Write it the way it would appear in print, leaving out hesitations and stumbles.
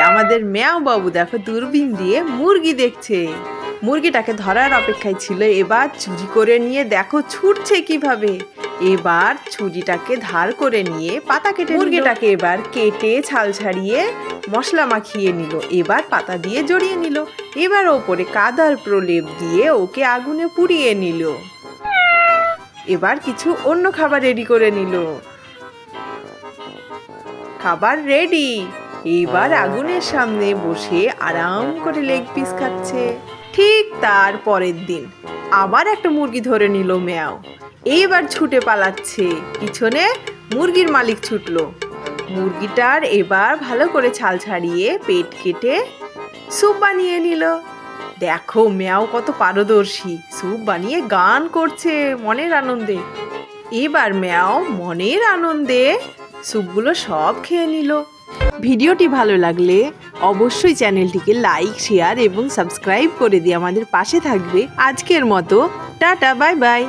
আমাদের ম্যাও বাবু দেখো দূরবীন দিয়ে মুরগি দেখছে। মুরগিটাকে ধরার অপেক্ষায় ছিল, এবার চুরি করে নিয়ে দেখো ছুটছে কিভাবে। এবার ছুরিটাকে ধার করে নিয়ে পাতা কেটে মুরগিটাকে এবার কেটে ছাল ছাড়িয়ে মশলা মাখিয়ে নিল, এবার পাতা দিয়ে জড়িয়ে নিল, এবার ওপরে কাদার প্রলেপ দিয়ে ওকে আগুনে পুড়িয়ে নিল। এবার কিছু অন্য খাবার রেডি করে নিল। খাবার রেডি। এবার আগুনের সামনে বসে আরাম করে লেগ পিস খাচ্ছে। ঠিক তার পরের দিন আবার একটা মুরগি ধরে নিল ম্যাও। এইবার ছুটে পালাচ্ছে, পিছনে মুরগির মালিক ছুটলো। মুরগিটার এবার ভালো করে ছাল ছাড়িয়ে পেট কেটে স্যুপ বানিয়ে নিল। দেখো ম্যাও কত পারদর্শী, স্যুপ বানিয়ে গান করছে মনের আনন্দে। এবার ম্যাও মনের আনন্দে স্যুপগুলো সব খেয়ে নিল। ভিডিওটি ভালো লাগলে অবশ্যই চ্যানেলটিকে লাইক, শেয়ার এবং সাবস্ক্রাইব করে দিয়ে আমাদের পাশে থাকবে। আজকের মতো টাটা, বাই বাই।